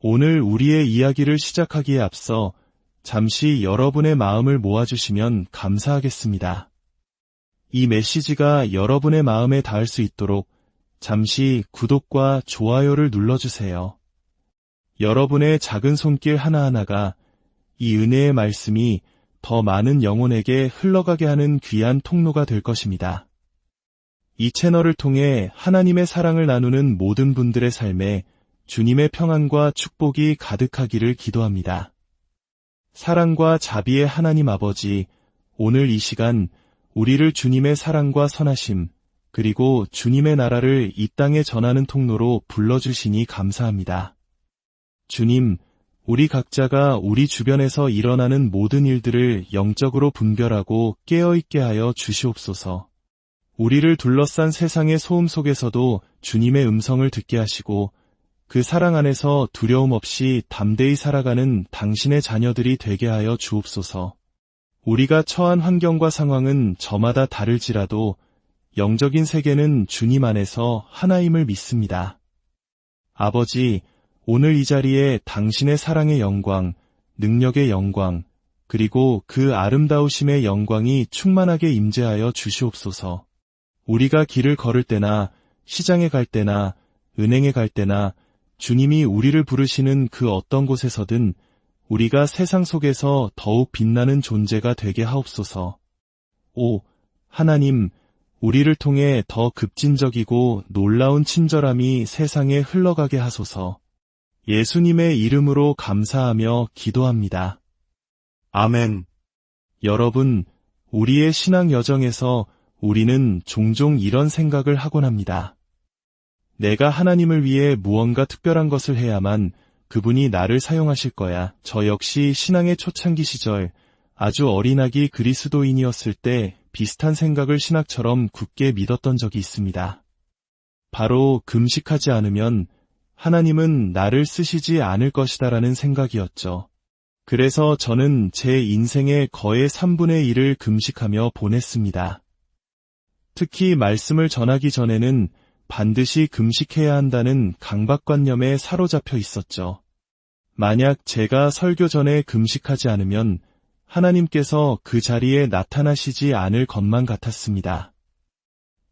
오늘 우리의 이야기를 시작하기에 앞서 잠시 여러분의 마음을 모아주시면 감사하겠습니다. 이 메시지가 여러분의 마음에 닿을 수 있도록 잠시 구독과 좋아요를 눌러주세요. 여러분의 작은 손길 하나하나가 이 은혜의 말씀이 더 많은 영혼에게 흘러가게 하는 귀한 통로가 될 것입니다. 이 채널을 통해 하나님의 사랑을 나누는 모든 분들의 삶에 주님의 평안과 축복이 가득하기를 기도합니다. 사랑과 자비의 하나님 아버지, 오늘 이 시간 우리를 주님의 사랑과 선하심, 그리고 주님의 나라를 이 땅에 전하는 통로로 불러주시니 감사합니다. 주님, 우리 각자가 우리 주변에서 일어나는 모든 일들을 영적으로 분별하고 깨어있게 하여 주시옵소서. 우리를 둘러싼 세상의 소음 속에서도 주님의 음성을 듣게 하시고 그 사랑 안에서 두려움 없이 담대히 살아가는 당신의 자녀들이 되게 하여 주옵소서. 우리가 처한 환경과 상황은 저마다 다를지라도 영적인 세계는 주님 안에서 하나임을 믿습니다. 아버지, 오늘 이 자리에 당신의 사랑의 영광, 능력의 영광, 그리고 그 아름다우심의 영광이 충만하게 임재하여 주시옵소서. 우리가 길을 걸을 때나 시장에 갈 때나 은행에 갈 때나 주님이 우리를 부르시는 그 어떤 곳에서든 우리가 세상 속에서 더욱 빛나는 존재가 되게 하옵소서. 오, 하나님, 우리를 통해 더 급진적이고 놀라운 친절함이 세상에 흘러가게 하소서. 예수님의 이름으로 감사하며 기도합니다. 아멘. 여러분, 우리의 신앙 여정에서 우리는 종종 이런 생각을 하곤 합니다. 내가 하나님을 위해 무언가 특별한 것을 해야만 그분이 나를 사용하실 거야. 저 역시 신앙의 초창기 시절 아주 어린아기 그리스도인이었을 때 비슷한 생각을 신학처럼 굳게 믿었던 적이 있습니다. 바로 금식하지 않으면 하나님은 나를 쓰시지 않을 것이다라는 생각이었죠. 그래서 저는 제 인생의 거의 3분의 1을 금식하며 보냈습니다. 특히 말씀을 전하기 전에는 반드시 금식해야 한다는 강박관념에 사로잡혀 있었죠. 만약 제가 설교 전에 금식하지 않으면 하나님께서 그 자리에 나타나시지 않을 것만 같았습니다.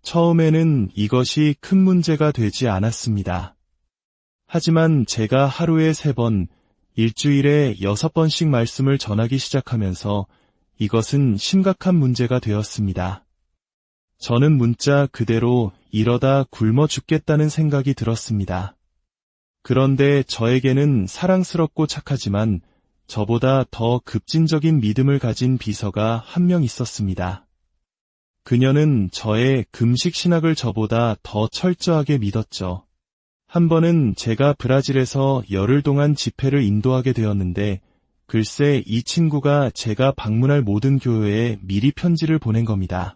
처음에는 이것이 큰 문제가 되지 않았습니다. 하지만 제가 하루에 3번, 일주일에 6번씩 말씀을 전하기 시작하면서 이것은 심각한 문제가 되었습니다. 저는 문자 그대로 이러다 굶어 죽겠다는 생각이 들었습니다. 그런데 저에게는 사랑스럽고 착하지만 저보다 더 급진적인 믿음을 가진 비서가 한 명 있었습니다. 그녀는 저의 금식 신학을 저보다 더 철저하게 믿었죠. 한 번은 제가 브라질에서 열흘 동안 집회를 인도하게 되었는데 글쎄 이 친구가 제가 방문할 모든 교회에 미리 편지를 보낸 겁니다.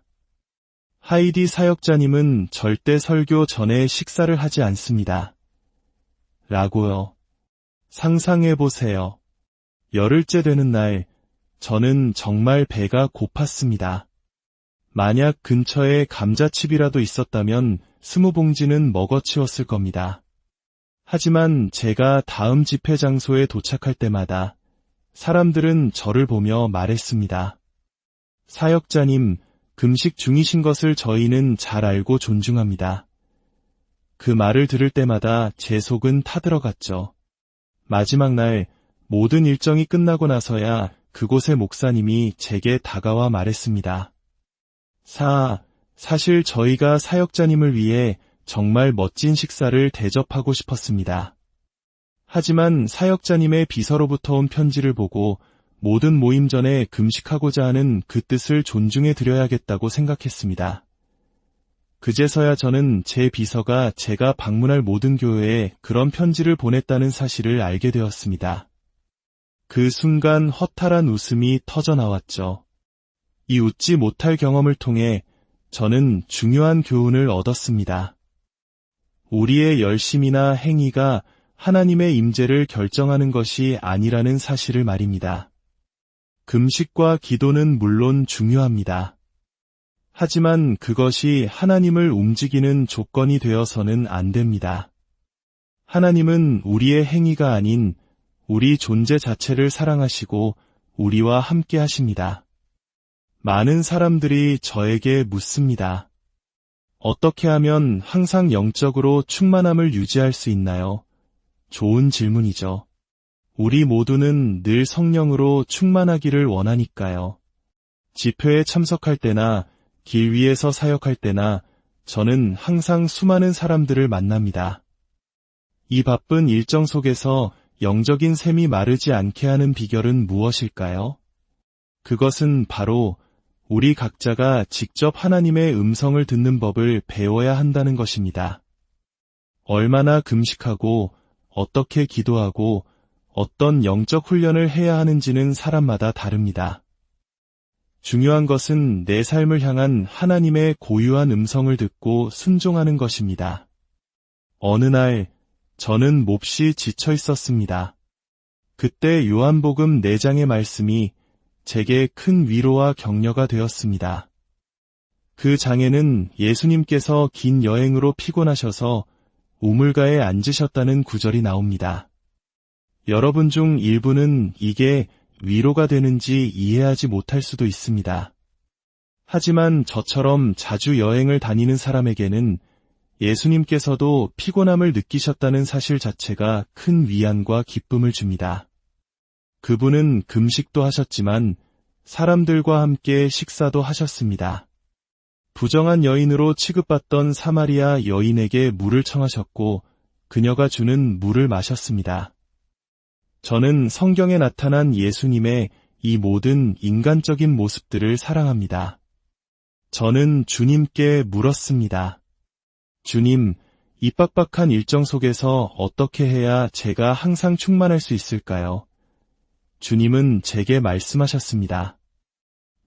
하이디 사역자님은 절대 설교 전에 식사를 하지 않습니다. 라고요. 상상해보세요. 열흘째 되는 날, 저는 정말 배가 고팠습니다. 만약 근처에 감자칩이라도 있었다면 20봉지는 먹어치웠을 겁니다. 하지만 제가 다음 집회 장소에 도착할 때마다 사람들은 저를 보며 말했습니다. 사역자님, 금식 중이신 것을 저희는 잘 알고 존중합니다. 그 말을 들을 때마다 제 속은 타들어갔죠. 마지막 날 모든 일정이 끝나고 나서야 그곳의 목사님이 제게 다가와 말했습니다. 사실 저희가 사역자님을 위해 정말 멋진 식사를 대접하고 싶었습니다. 하지만 사역자님의 비서로부터 온 편지를 보고 모든 모임 전에 금식하고자 하는 그 뜻을 존중해 드려야겠다고 생각했습니다. 그제서야 저는 제 비서가 제가 방문할 모든 교회에 그런 편지를 보냈다는 사실을 알게 되었습니다. 그 순간 허탈한 웃음이 터져나왔죠. 이 웃지 못할 경험을 통해 저는 중요한 교훈을 얻었습니다. 우리의 열심이나 행위가 하나님의 임재를 결정하는 것이 아니라는 사실을 말입니다. 금식과 기도는 물론 중요합니다. 하지만 그것이 하나님을 움직이는 조건이 되어서는 안 됩니다. 하나님은 우리의 행위가 아닌 우리 존재 자체를 사랑하시고 우리와 함께 하십니다. 많은 사람들이 저에게 묻습니다. 어떻게 하면 항상 영적으로 충만함을 유지할 수 있나요? 좋은 질문이죠. 우리 모두는 늘 성령으로 충만하기를 원하니까요. 집회에 참석할 때나 길 위에서 사역할 때나 저는 항상 수많은 사람들을 만납니다. 이 바쁜 일정 속에서 영적인 샘이 마르지 않게 하는 비결은 무엇일까요? 그것은 바로 우리 각자가 직접 하나님의 음성을 듣는 법을 배워야 한다는 것입니다. 얼마나 금식하고 어떻게 기도하고 어떤 영적 훈련을 해야 하는지는 사람마다 다릅니다. 중요한 것은 내 삶을 향한 하나님의 고유한 음성을 듣고 순종하는 것입니다. 어느 날 저는 몹시 지쳐 있었습니다. 그때 요한복음 4장의 말씀이 제게 큰 위로와 격려가 되었습니다. 그 장에는 예수님께서 긴 여행으로 피곤하셔서 우물가에 앉으셨다는 구절이 나옵니다. 여러분 중 일부는 이게 위로가 되는지 이해하지 못할 수도 있습니다. 하지만 저처럼 자주 여행을 다니는 사람에게는 예수님께서도 피곤함을 느끼셨다는 사실 자체가 큰 위안과 기쁨을 줍니다. 그분은 금식도 하셨지만 사람들과 함께 식사도 하셨습니다. 부정한 여인으로 취급받던 사마리아 여인에게 물을 청하셨고 그녀가 주는 물을 마셨습니다. 저는 성경에 나타난 예수님의 이 모든 인간적인 모습들을 사랑합니다. 저는 주님께 물었습니다. 주님, 이 빡빡한 일정 속에서 어떻게 해야 제가 항상 충만할 수 있을까요? 주님은 제게 말씀하셨습니다.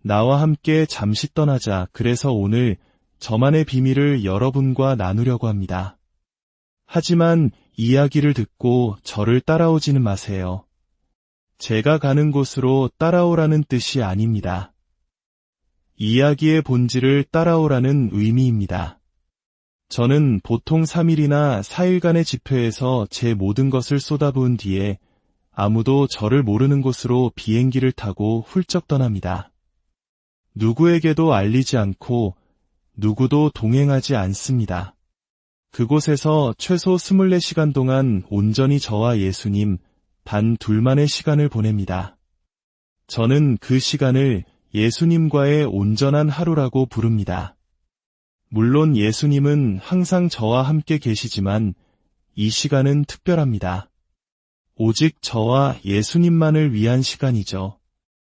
나와 함께 잠시 떠나자. 그래서 오늘 저만의 비밀을 여러분과 나누려고 합니다. 하지만 이야기를 듣고 저를 따라오지는 마세요. 제가 가는 곳으로 따라오라는 뜻이 아닙니다. 이야기의 본질을 따라오라는 의미입니다. 저는 보통 3일이나 4일간의 집회에서 제 모든 것을 쏟아부은 뒤에 아무도 저를 모르는 곳으로 비행기를 타고 훌쩍 떠납니다. 누구에게도 알리지 않고 누구도 동행하지 않습니다. 그곳에서 최소 24시간 동안 온전히 저와 예수님 단 둘만의 시간을 보냅니다. 저는 그 시간을 예수님과의 온전한 하루라고 부릅니다. 물론 예수님은 항상 저와 함께 계시지만 이 시간은 특별합니다. 오직 저와 예수님만을 위한 시간이죠.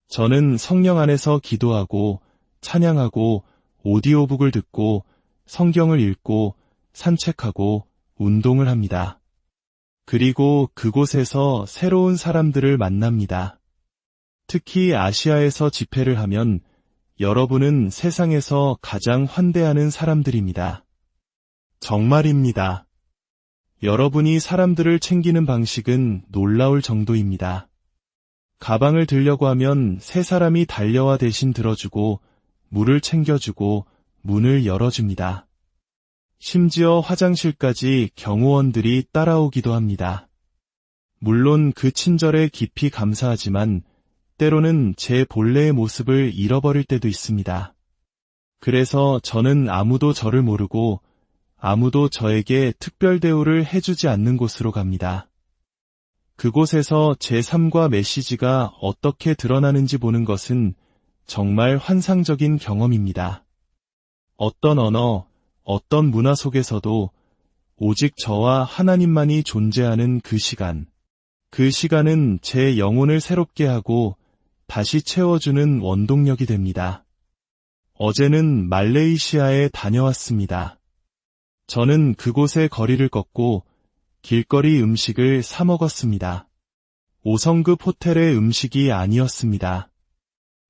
저는 성령 안에서 기도하고 찬양하고 오디오북을 듣고 성경을 읽고 산책하고 운동을 합니다. 그리고 그곳에서 새로운 사람들을 만납니다. 특히 아시아에서 집회를 하면 여러분은 세상에서 가장 환대하는 사람들입니다. 정말입니다. 여러분이 사람들을 챙기는 방식은 놀라울 정도입니다. 가방을 들려고 하면 세 사람이 달려와 대신 들어주고 물을 챙겨주고 문을 열어줍니다. 심지어 화장실까지 경호원들이 따라오기도 합니다. 물론 그 친절에 깊이 감사하지만 때로는 제 본래의 모습을 잃어버릴 때도 있습니다. 그래서 저는 아무도 저를 모르고 아무도 저에게 특별 대우를 해주지 않는 곳으로 갑니다. 그곳에서 제 삶과 메시지가 어떻게 드러나는지 보는 것은 정말 환상적인 경험입니다. 어떤 언어, 어떤 문화 속에서도 오직 저와 하나님만이 존재하는 그 시간은 제 영혼을 새롭게 하고 다시 채워주는 원동력이 됩니다. 어제는 말레이시아에 다녀왔습니다. 저는 그곳의 거리를 걷고 길거리 음식을 사 먹었습니다. 5성급 호텔의 음식이 아니었습니다.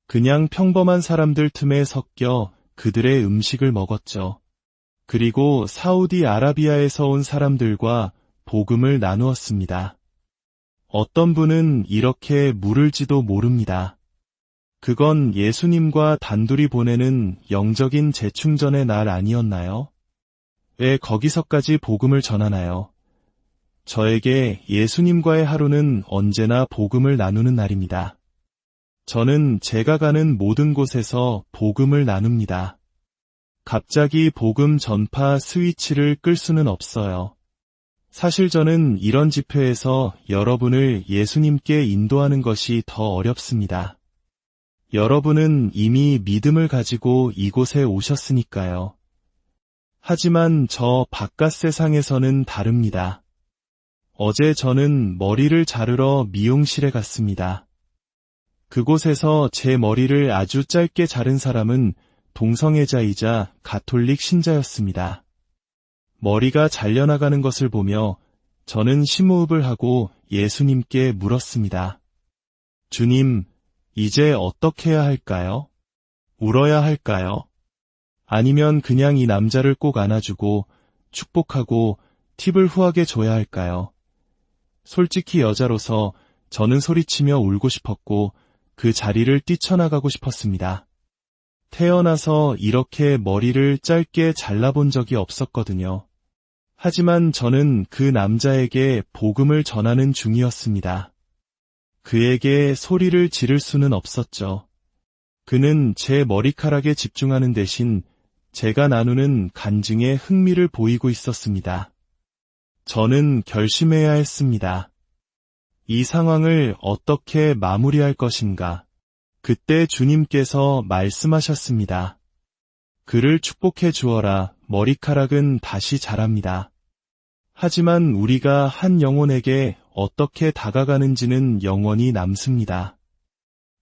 그냥 평범한 사람들 틈에 섞여 그들의 음식을 먹었죠. 그리고 사우디아라비아에서 온 사람들과 복음을 나누었습니다. 어떤 분은 이렇게 물을지도 모릅니다. 그건 예수님과 단둘이 보내는 영적인 재충전의 날 아니었나요? 왜 거기서까지 복음을 전하나요? 저에게 예수님과의 하루는 언제나 복음을 나누는 날입니다. 저는 제가 가는 모든 곳에서 복음을 나눕니다. 갑자기 복음 전파 스위치를 끌 수는 없어요. 사실 저는 이런 집회에서 여러분을 예수님께 인도하는 것이 더 어렵습니다. 여러분은 이미 믿음을 가지고 이곳에 오셨으니까요. 하지만 저 바깥 세상에서는 다릅니다. 어제 저는 머리를 자르러 미용실에 갔습니다. 그곳에서 제 머리를 아주 짧게 자른 사람은 동성애자이자 가톨릭 신자였습니다. 머리가 잘려나가는 것을 보며 저는 심호흡을 하고 예수님께 물었습니다. 주님, 이제 어떻게 해야 할까요? 울어야 할까요? 아니면 그냥 이 남자를 꼭 안아주고 축복하고 팁을 후하게 줘야 할까요? 솔직히 여자로서 저는 소리치며 울고 싶었고 그 자리를 뛰쳐나가고 싶었습니다. 태어나서 이렇게 머리를 짧게 잘라본 적이 없었거든요. 하지만 저는 그 남자에게 복음을 전하는 중이었습니다. 그에게 소리를 지를 수는 없었죠. 그는 제 머리카락에 집중하는 대신 제가 나누는 간증에 흥미를 보이고 있었습니다. 저는 결심해야 했습니다. 이 상황을 어떻게 마무리할 것인가. 그때 주님께서 말씀하셨습니다. 그를 축복해 주어라. 머리카락은 다시 자랍니다. 하지만 우리가 한 영혼에게 어떻게 다가가는지는 영원히 남습니다.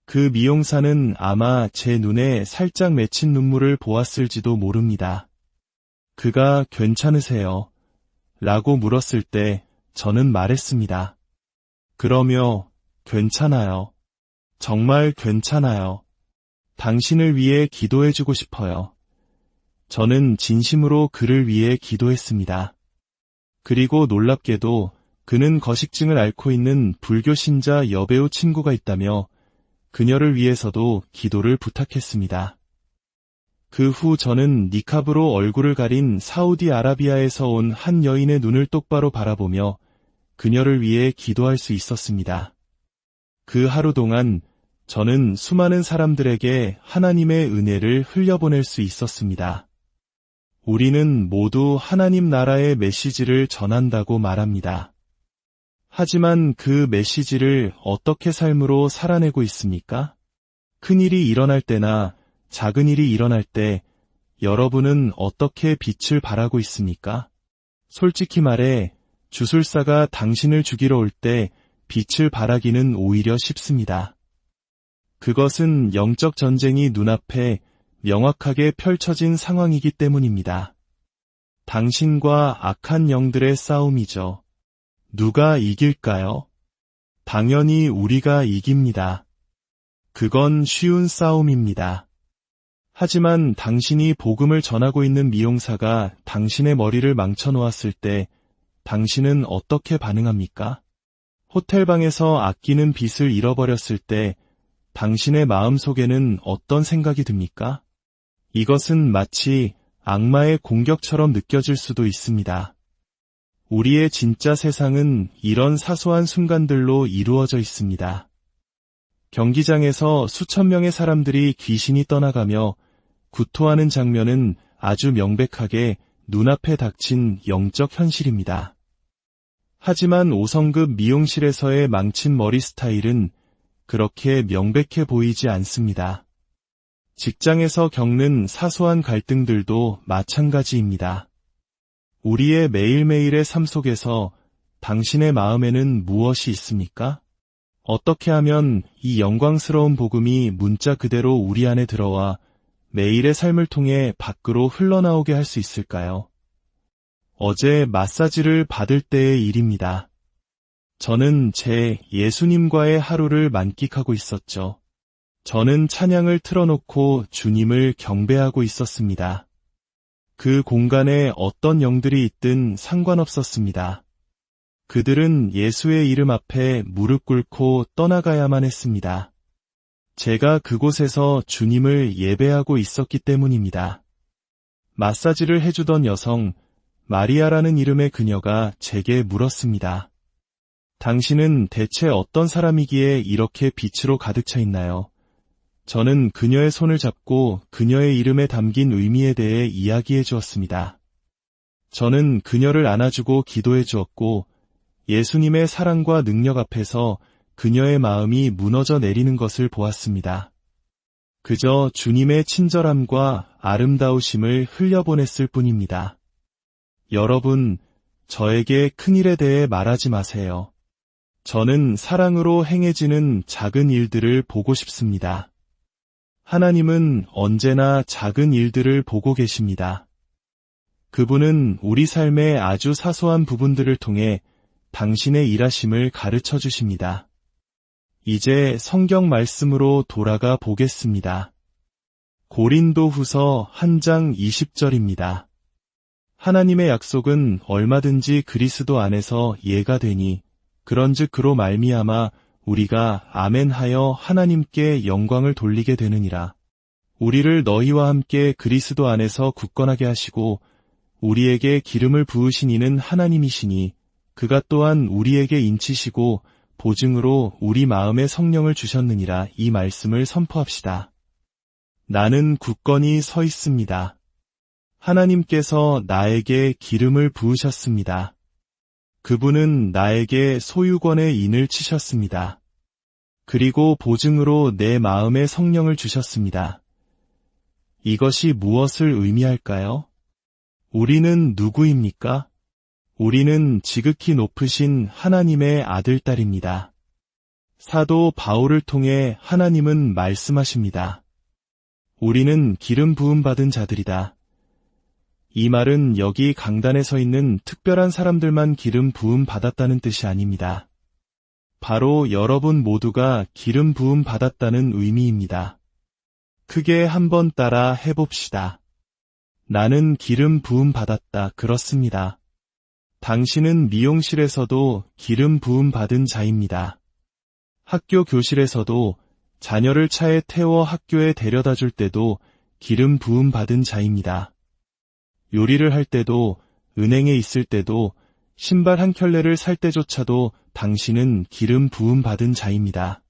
그 미용사는 아마 제 눈에 살짝 맺힌 눈물을 보았을지도 모릅니다. 그가 괜찮으세요? 라고 물었을 때 저는 말했습니다. 그러며 괜찮아요. 정말 괜찮아요. 당신을 위해 기도해주고 싶어요. 저는 진심으로 그를 위해 기도했습니다. 그리고 놀랍게도 그는 거식증을 앓고 있는 불교 신자 여배우 친구가 있다며 그녀를 위해서도 기도를 부탁했습니다. 그 후 저는 니캅으로 얼굴을 가린 사우디아라비아에서 온 한 여인의 눈을 똑바로 바라보며 그녀를 위해 기도할 수 있었습니다. 그 하루 동안 저는 수많은 사람들에게 하나님의 은혜를 흘려보낼 수 있었습니다. 우리는 모두 하나님 나라의 메시지를 전한다고 말합니다. 하지만 그 메시지를 어떻게 삶으로 살아내고 있습니까? 큰 일이 일어날 때나 작은 일이 일어날 때 여러분은 어떻게 빛을 발하고 있습니까? 솔직히 말해 주술사가 당신을 죽이러 올 때 빛을 발하기는 오히려 쉽습니다. 그것은 영적 전쟁이 눈앞에 명확하게 펼쳐진 상황이기 때문입니다. 당신과 악한 영들의 싸움이죠. 누가 이길까요? 당연히 우리가 이깁니다. 그건 쉬운 싸움입니다. 하지만 당신이 복음을 전하고 있는 미용사가 당신의 머리를 망쳐놓았을 때 당신은 어떻게 반응합니까? 호텔방에서 아끼는 빚을 잃어버렸을 때 당신의 마음속에는 어떤 생각이 듭니까? 이것은 마치 악마의 공격처럼 느껴질 수도 있습니다. 우리의 진짜 세상은 이런 사소한 순간들로 이루어져 있습니다. 경기장에서 수천 명의 사람들이 귀신이 떠나가며 구토하는 장면은 아주 명백하게 눈앞에 닥친 영적 현실입니다. 하지만 5성급 미용실에서의 망친 머리 스타일은 그렇게 명백해 보이지 않습니다. 직장에서 겪는 사소한 갈등들도 마찬가지입니다. 우리의 매일매일의 삶 속에서 당신의 마음에는 무엇이 있습니까? 어떻게 하면 이 영광스러운 복음이 문자 그대로 우리 안에 들어와 매일의 삶을 통해 밖으로 흘러나오게 할 수 있을까요? 어제 마사지를 받을 때의 일입니다. 저는 제 예수님과의 하루를 만끽하고 있었죠. 저는 찬양을 틀어놓고 주님을 경배하고 있었습니다. 그 공간에 어떤 영들이 있든 상관없었습니다. 그들은 예수의 이름 앞에 무릎 꿇고 떠나가야만 했습니다. 제가 그곳에서 주님을 예배하고 있었기 때문입니다. 마사지를 해주던 여성, 마리아라는 이름의 그녀가 제게 물었습니다. 당신은 대체 어떤 사람이기에 이렇게 빛으로 가득 차 있나요? 저는 그녀의 손을 잡고 그녀의 이름에 담긴 의미에 대해 이야기해 주었습니다. 저는 그녀를 안아주고 기도해 주었고 예수님의 사랑과 능력 앞에서 그녀의 마음이 무너져 내리는 것을 보았습니다. 그저 주님의 친절함과 아름다우심을 흘려보냈을 뿐입니다. 여러분, 저에게 큰일에 대해 말하지 마세요. 저는 사랑으로 행해지는 작은 일들을 보고 싶습니다. 하나님은 언제나 작은 일들을 보고 계십니다. 그분은 우리 삶의 아주 사소한 부분들을 통해 당신의 일하심을 가르쳐 주십니다. 이제 성경 말씀으로 돌아가 보겠습니다. 고린도후서 1장 20절입니다. 하나님의 약속은 얼마든지 그리스도 안에서 예가 되니 그런즉 그로 말미암아 우리가 아멘하여 하나님께 영광을 돌리게 되느니라. 우리를 너희와 함께 그리스도 안에서 굳건하게 하시고 우리에게 기름을 부으신 이는 하나님이시니 그가 또한 우리에게 인치시고 보증으로 우리 마음에 성령을 주셨느니라. 이 말씀을 선포합시다. 나는 굳건히 서 있습니다. 하나님께서 나에게 기름을 부으셨습니다. 그분은 나에게 소유권의 인을 치셨습니다. 그리고 보증으로 내 마음에 성령을 주셨습니다. 이것이 무엇을 의미할까요? 우리는 누구입니까? 우리는 지극히 높으신 하나님의 아들딸입니다. 사도 바울을 통해 하나님은 말씀하십니다. 우리는 기름 부음 받은 자들이다. 이 말은 여기 강단에 서 있는 특별한 사람들만 기름 부음 받았다는 뜻이 아닙니다. 바로 여러분 모두가 기름 부음 받았다는 의미입니다. 크게 한번 따라 해봅시다. 나는 기름 부음 받았다. 그렇습니다. 당신은 미용실에서도 기름 부음 받은 자입니다. 학교 교실에서도 자녀를 차에 태워 학교에 데려다 줄 때도 기름 부음 받은 자입니다. 요리를 할 때도, 은행에 있을 때도, 신발 한 켤레를 살 때조차도 당신은 기름 부음 받은 자입니다.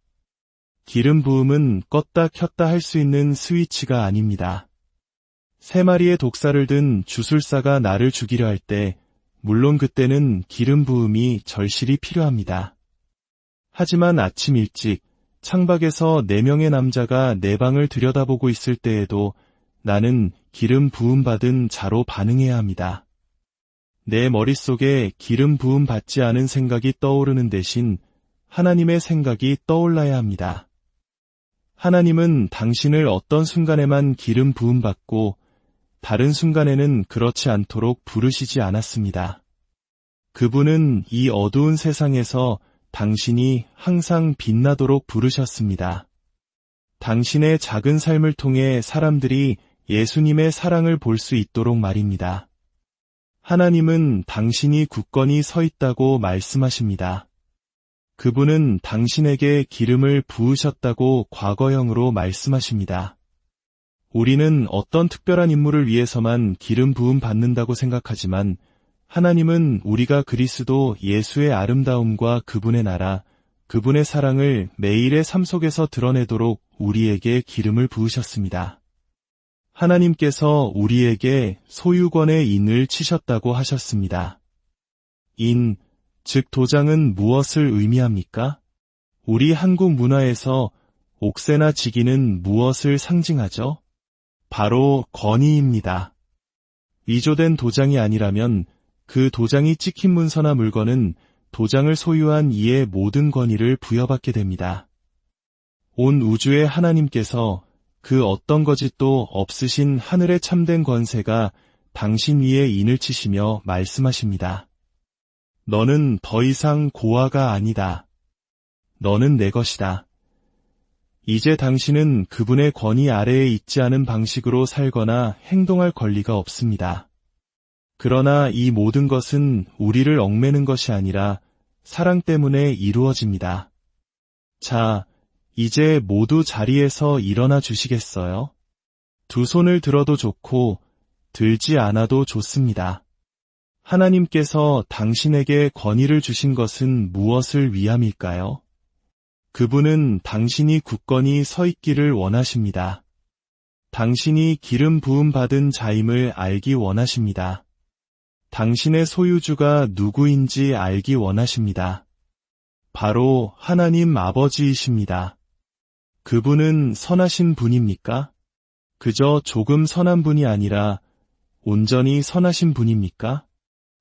기름 부음은 껐다 켰다 할 수 있는 스위치가 아닙니다. 3마리의 독사를 든 주술사가 나를 죽이려 할 때, 물론 그때는 기름 부음이 절실히 필요합니다. 하지만 아침 일찍 창밖에서 4명의 남자가 내 방을 들여다보고 있을 때에도 나는 기름 부음 받은 자로 반응해야 합니다. 내 머릿속에 기름 부음 받지 않은 생각이 떠오르는 대신 하나님의 생각이 떠올라야 합니다. 하나님은 당신을 어떤 순간에만 기름 부음 받고 다른 순간에는 그렇지 않도록 부르시지 않았습니다. 그분은 이 어두운 세상에서 당신이 항상 빛나도록 부르셨습니다. 당신의 작은 삶을 통해 사람들이 예수님의 사랑을 볼 수 있도록 말입니다. 하나님은 당신이 굳건히 서 있다고 말씀하십니다. 그분은 당신에게 기름을 부으셨다고 과거형으로 말씀하십니다. 우리는 어떤 특별한 인물을 위해서만 기름 부음 받는다고 생각하지만 하나님은 우리가 그리스도 예수의 아름다움과 그분의 나라, 그분의 사랑을 매일의 삶 속에서 드러내도록 우리에게 기름을 부으셨습니다. 하나님께서 우리에게 소유권의 인을 치셨다고 하셨습니다. 인, 즉 도장은 무엇을 의미합니까? 우리 한국 문화에서 옥새나 지기는 무엇을 상징하죠? 바로 권위입니다. 위조된 도장이 아니라면 그 도장이 찍힌 문서나 물건은 도장을 소유한 이의 모든 권위를 부여받게 됩니다. 온 우주의 하나님께서 그 어떤 거짓도 없으신 하늘의 참된 권세가 당신 위에 인을 치시며 말씀하십니다. 너는 더 이상 고아가 아니다. 너는 내 것이다. 이제 당신은 그분의 권위 아래에 있지 않은 방식으로 살거나 행동할 권리가 없습니다. 그러나 이 모든 것은 우리를 얽매는 것이 아니라 사랑 때문에 이루어집니다. 자, 이제 모두 자리에서 일어나 주시겠어요? 두 손을 들어도 좋고 들지 않아도 좋습니다. 하나님께서 당신에게 권위를 주신 것은 무엇을 위함일까요? 그분은 당신이 굳건히 서 있기를 원하십니다. 당신이 기름 부음 받은 자임을 알기 원하십니다. 당신의 소유주가 누구인지 알기 원하십니다. 바로 하나님 아버지이십니다. 그분은 선하신 분입니까? 그저 조금 선한 분이 아니라 온전히 선하신 분입니까?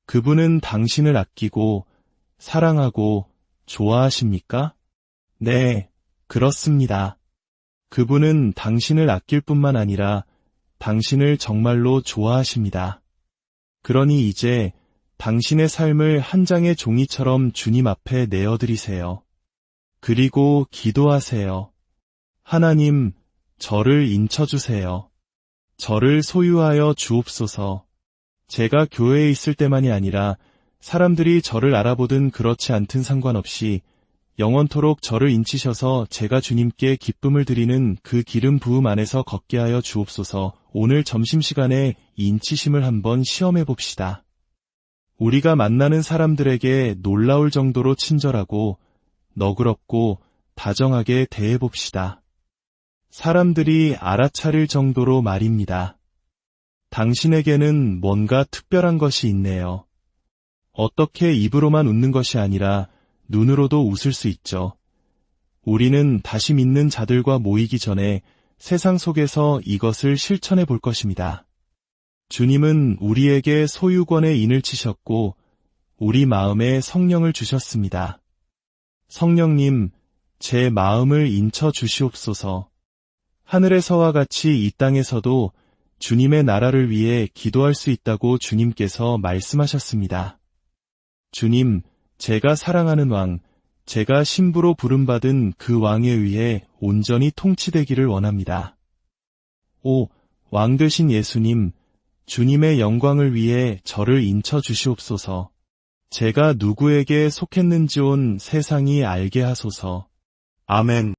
그분은 당신을 아끼고 사랑하고 좋아하십니까? 네, 그렇습니다. 그분은 당신을 아낄 뿐만 아니라 당신을 정말로 좋아하십니다. 그러니 이제 당신의 삶을 한 장의 종이처럼 주님 앞에 내어드리세요. 그리고 기도하세요. 하나님, 저를 인쳐주세요. 저를 소유하여 주옵소서. 제가 교회에 있을 때만이 아니라 사람들이 저를 알아보든 그렇지 않든 상관없이 영원토록 저를 인치셔서 제가 주님께 기쁨을 드리는 그 기름 부음 안에서 걷게 하여 주옵소서. 오늘 점심시간에 이 인치심을 한번 시험해 봅시다. 우리가 만나는 사람들에게 놀라울 정도로 친절하고 너그럽고 다정하게 대해봅시다. 사람들이 알아차릴 정도로 말입니다. 당신에게는 뭔가 특별한 것이 있네요. 어떻게 입으로만 웃는 것이 아니라 눈으로도 웃을 수 있죠. 우리는 다시 믿는 자들과 모이기 전에 세상 속에서 이것을 실천해 볼 것입니다. 주님은 우리에게 소유권의 인을 치셨고 우리 마음에 성령을 주셨습니다. 성령님, 제 마음을 인쳐 주시옵소서. 하늘에서와 같이 이 땅에서도 주님의 나라를 위해 기도할 수 있다고 주님께서 말씀하셨습니다. 주님, 제가 사랑하는 왕, 제가 신부로 부름받은 그 왕에 의해 온전히 통치되기를 원합니다. 오, 왕 되신 예수님, 주님의 영광을 위해 저를 인쳐 주시옵소서. 제가 누구에게 속했는지 온 세상이 알게 하소서. 아멘.